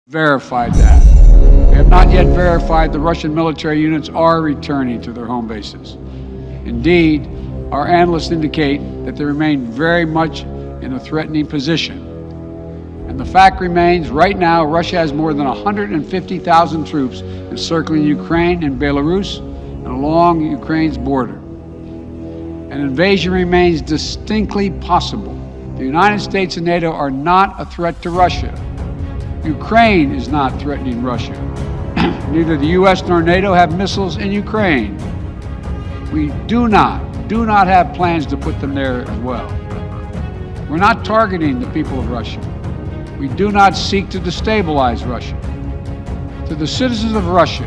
verified that. We have not yet verified the Russian military units are returning to their home bases. Indeed, our analysts indicate that they remain very much in a threatening position. And the fact remains, right now, Russia has more than 150,000 troops encircling Ukraine and Belarus and along Ukraine's border. An invasion remains distinctly possible. The United States and NATO are not a threat to Russia. Ukraine is not threatening Russia. Neither the U.S. nor NATO have missiles in Ukraine. We do not have plans to put them there as well. We're not targeting the people of Russia. We do not seek to destabilize Russia. To the citizens of Russia,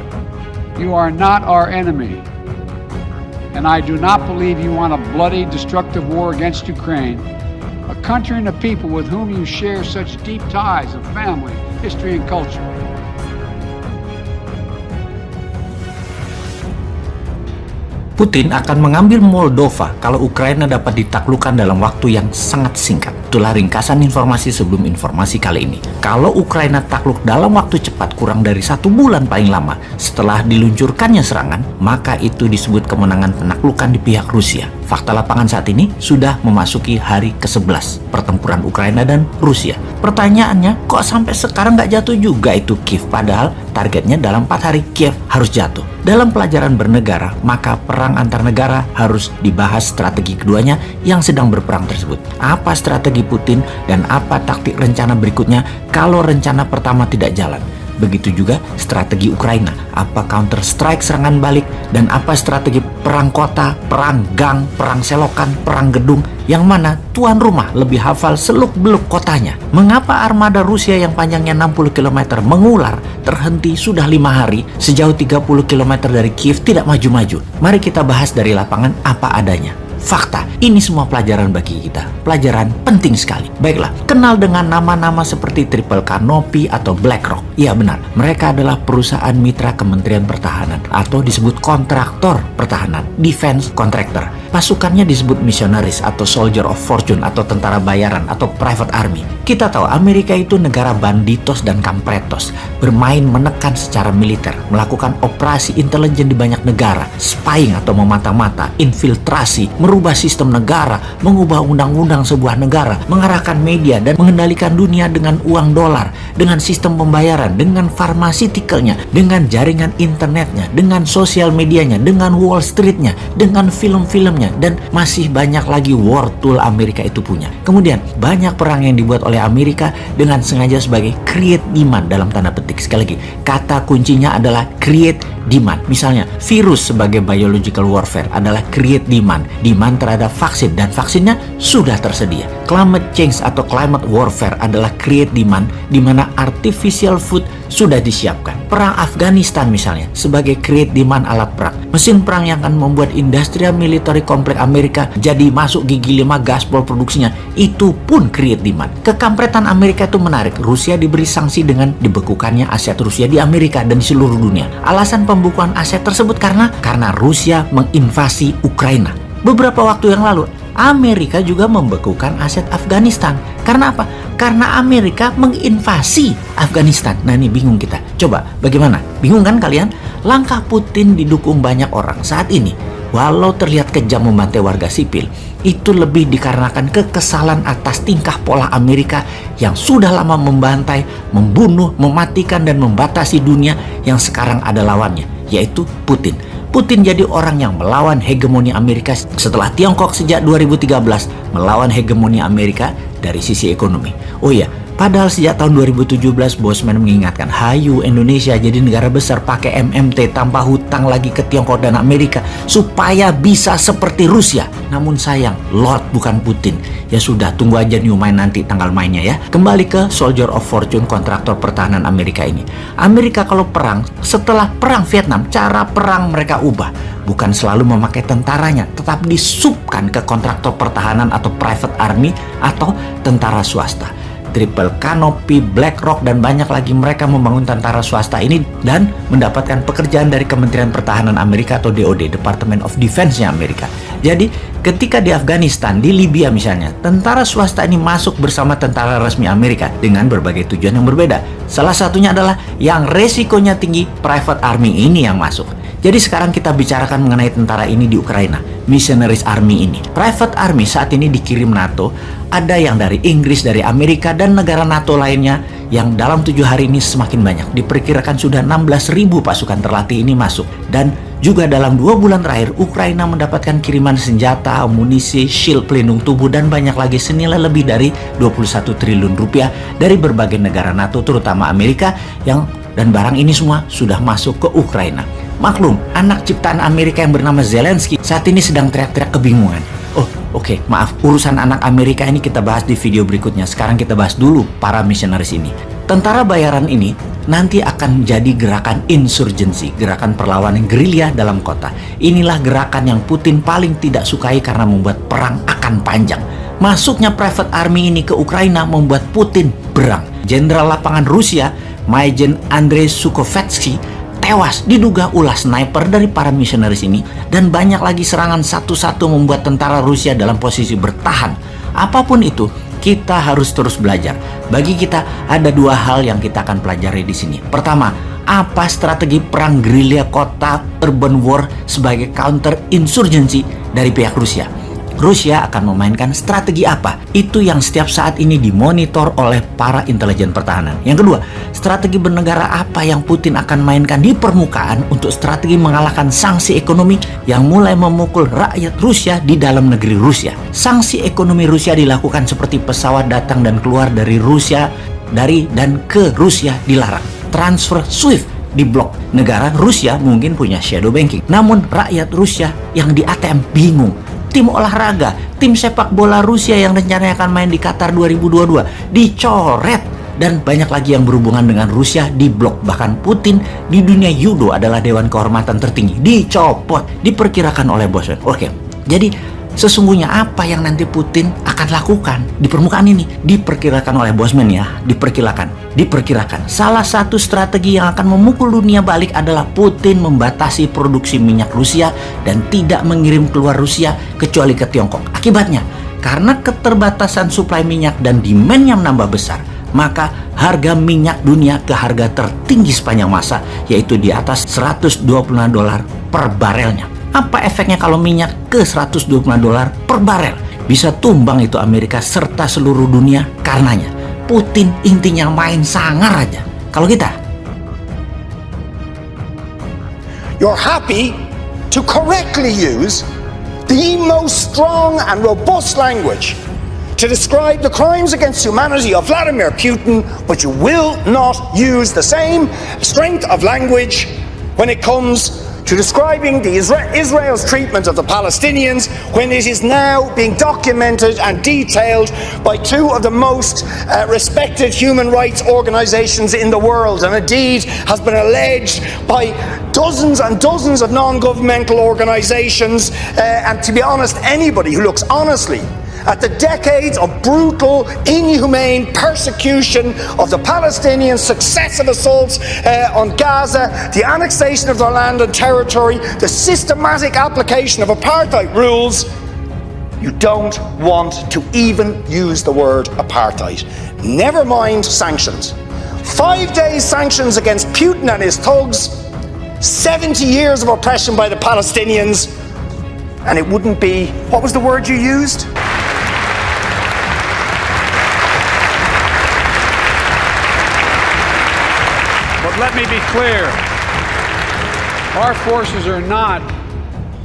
you are not our enemy. And I do not believe you want a bloody, destructive war against Ukraine, a country and a people with whom you share such deep ties of family, history, and culture. Putin akan mengambil Moldova kalau Ukraina dapat ditaklukkan dalam waktu yang sangat singkat. Itulah ringkasan informasi sebelum informasi kali ini. Kalau Ukraina takluk dalam waktu cepat kurang dari 1 bulan paling lama setelah diluncurkannya serangan, maka itu disebut kemenangan penaklukan di pihak Rusia. Fakta lapangan saat ini sudah memasuki hari ke-11 pertempuran Ukraina dan Rusia. Pertanyaannya, kok sampai sekarang nggak jatuh juga itu Kiev? Padahal targetnya dalam 4 hari Kiev harus jatuh. Dalam pelajaran bernegara, maka perang antar negara harus dibahas strategi keduanya yang sedang berperang tersebut. Apa strategi Putin dan apa taktik rencana berikutnya kalau rencana pertama tidak jalan? Begitu juga strategi Ukraina, apa counter strike serangan balik, dan apa strategi perang kota, perang gang, perang selokan, perang gedung, yang mana tuan rumah lebih hafal seluk-beluk kotanya. Mengapa armada Rusia yang panjangnya 60 km mengular terhenti sudah 5 hari sejauh 30 km dari Kiev tidak maju-maju? Mari kita bahas dari lapangan apa adanya. Fakta, ini semua pelajaran bagi kita. Pelajaran penting sekali. Baiklah, kenal dengan nama-nama seperti Triple Canopy atau BlackRock. Iya benar, mereka adalah perusahaan mitra Kementerian Pertahanan atau disebut kontraktor pertahanan, defense contractor. Pasukannya disebut missionaries atau soldier of fortune atau tentara bayaran atau private army. Kita tahu Amerika itu negara banditos dan kampretos, bermain menekan secara militer, melakukan operasi intelijen di banyak negara, spying atau memata-mata, infiltrasi, merubah sistem negara, mengubah undang-undang sebuah negara, mengarahkan media dan mengendalikan dunia dengan uang dolar, dengan sistem pembayaran, dengan pharmaceuticalnya, dengan jaringan internetnya, dengan sosial medianya, dengan Wall Streetnya, dengan film-filmnya, dan masih banyak lagi war tool Amerika itu punya. Kemudian banyak perang yang dibuat oleh Amerika dengan sengaja sebagai create demand dalam tanda petik. Sekali lagi, kata kuncinya adalah create demand. Misalnya, virus sebagai biological warfare adalah create demand terhadap vaksin, dan vaksinnya sudah tersedia. Climate change atau climate warfare adalah create demand di mana artificial food sudah disiapkan. Perang Afghanistan misalnya sebagai create demand alat perang. Mesin perang yang akan membuat industrial military kompleks Amerika jadi masuk gigi 5 gaspol produksinya, itu pun create demand. Kekampretan Amerika itu menarik. Rusia diberi sanksi dengan dibekukannya aset Rusia di Amerika dan di seluruh dunia. Alasan pembukuan aset tersebut karena Rusia menginvasi Ukraina. Beberapa waktu yang lalu, Amerika juga membekukan aset Afghanistan. Karena apa? Karena Amerika menginvasi Afghanistan. Nah ini bingung kita. Coba bagaimana? Bingung kan kalian? Langkah Putin didukung banyak orang saat ini. Walau terlihat kejam membantai warga sipil, itu lebih dikarenakan kekesalan atas tingkah pola Amerika yang sudah lama membantai, membunuh, mematikan, dan membatasi dunia yang sekarang ada lawannya, yaitu Putin. Putin jadi orang yang melawan hegemoni Amerika setelah Tiongkok sejak 2013 melawan hegemoni Amerika dari sisi ekonomi. Oh iya, padahal sejak tahun 2017 Bosman mengingatkan, hayu Indonesia jadi negara besar pakai MMT tanpa hutang lagi ke Tiongkok dan Amerika supaya bisa seperti Rusia. Namun sayang, Lord bukan Putin. Ya sudah, tunggu aja new main nanti tanggal mainnya ya. Kembali ke Soldier of Fortune, kontraktor pertahanan Amerika ini. Amerika kalau perang, setelah perang Vietnam, cara perang mereka ubah. Bukan selalu memakai tentaranya, tetap disubkan ke kontraktor pertahanan atau private army atau tentara swasta. Triple Canopy, BlackRock, dan banyak lagi. Mereka membangun tentara swasta ini dan mendapatkan pekerjaan dari Kementerian Pertahanan Amerika atau DoD, Department of Defense-nya Amerika. Jadi, ketika di Afghanistan, di Libya misalnya, tentara swasta ini masuk bersama tentara resmi Amerika dengan berbagai tujuan yang berbeda. Salah satunya adalah yang resikonya tinggi, private army ini yang masuk. Jadi sekarang kita bicarakan mengenai tentara ini di Ukraina, Missionaries Army ini. Private Army saat ini dikirim NATO, ada yang dari Inggris, dari Amerika, dan negara NATO lainnya yang dalam 7 hari ini semakin banyak. Diperkirakan sudah 16.000 pasukan terlatih ini masuk. Dan juga dalam 2 bulan terakhir, Ukraina mendapatkan kiriman senjata, amunisi, shield pelindung tubuh, dan banyak lagi senilai lebih dari 21 triliun rupiah dari berbagai negara NATO, terutama Amerika, dan barang ini semua sudah masuk ke Ukraina. Maklum, anak ciptaan Amerika yang bernama Zelensky saat ini sedang teriak-teriak kebingungan. Oke, maaf, urusan anak Amerika ini kita bahas di video berikutnya. Sekarang kita bahas dulu para missionaries ini. Tentara bayaran ini nanti akan jadi gerakan insurgensi, gerakan perlawanan gerilya dalam kota. Inilah gerakan yang Putin paling tidak sukai karena membuat perang akan panjang. Masuknya private army ini ke Ukraina membuat Putin berang. Jenderal lapangan Rusia, Majen Andrei Sukhovetsky, tewas diduga ulah sniper dari para misionaris ini, dan banyak lagi serangan satu-satu membuat tentara Rusia dalam posisi bertahan. Apapun itu, kita harus terus belajar. Bagi kita ada 2 hal yang kita akan pelajari di sini. Pertama, apa strategi perang gerilya kota urban war sebagai counter insurgency dari pihak Rusia? Rusia akan memainkan strategi apa? Itu yang setiap saat ini dimonitor oleh para intelijen pertahanan. Yang kedua, strategi bernegara apa yang Putin akan mainkan di permukaan untuk strategi mengalahkan sanksi ekonomi yang mulai memukul rakyat Rusia di dalam negeri Rusia. Sanksi ekonomi Rusia dilakukan seperti pesawat datang dan keluar dari Rusia, dari dan ke Rusia dilarang. Transfer SWIFT diblok. Negara Rusia mungkin punya shadow banking, namun rakyat Rusia yang di ATM bingung. Tim olahraga, tim sepak bola Rusia yang rencananya akan main di Qatar 2022 dicoret, dan banyak lagi yang berhubungan dengan Rusia diblok. Bahkan Putin di dunia judo adalah dewan kehormatan tertinggi, dicopot, diperkirakan oleh bosnya. Oke, jadi sesungguhnya apa yang nanti Putin akan lakukan di permukaan ini diperkirakan oleh Bosman ya, diperkirakan salah satu strategi yang akan memukul dunia balik adalah Putin membatasi produksi minyak Rusia dan tidak mengirim keluar Rusia kecuali ke Tiongkok. Akibatnya, karena keterbatasan suplai minyak dan demand yang menambah besar, maka harga minyak dunia ke harga tertinggi sepanjang masa, yaitu di atas $125 per barelnya. Apa efeknya kalau minyak ke $125 per barel? Bisa tumbang itu Amerika serta seluruh dunia karenanya. Putin intinya main sangar aja. Kalau kita, you're happy to correctly use the most strong and robust language to describe the crimes against humanity of Vladimir Putin, but you will not use the same strength of language when it comes to describing Israel's treatment of the Palestinians, when it is now being documented and detailed by 2 of the most respected human rights organizations in the world, and indeed has been alleged by dozens and dozens of non-governmental organizations, and to be honest, anybody who looks honestly at the decades of brutal, inhumane persecution of the Palestinians, successive assaults on Gaza, the annexation of their land and territory, the systematic application of apartheid rules, you don't want to even use the word apartheid. Never mind sanctions. 5 days sanctions against Putin and his thugs, 70 years of oppression by the Palestinians, and it wouldn't be, what was the word you used? Let me be clear. Our forces are not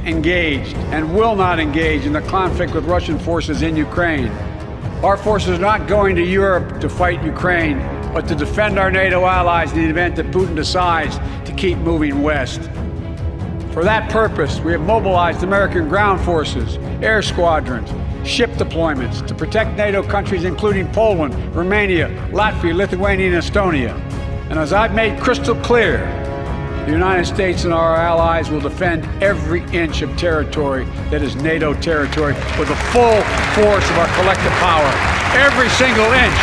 engaged and will not engage in the conflict with Russian forces in Ukraine. Our forces are not going to Europe to fight Ukraine, but to defend our NATO allies in the event that Putin decides to keep moving west. For that purpose, we have mobilized American ground forces, air squadrons, ship deployments to protect NATO countries including Poland, Romania, Latvia, Lithuania, and Estonia. And as I've made crystal clear, the United States and our allies will defend every inch of territory that is NATO territory with the full force of our collective power. Every single inch.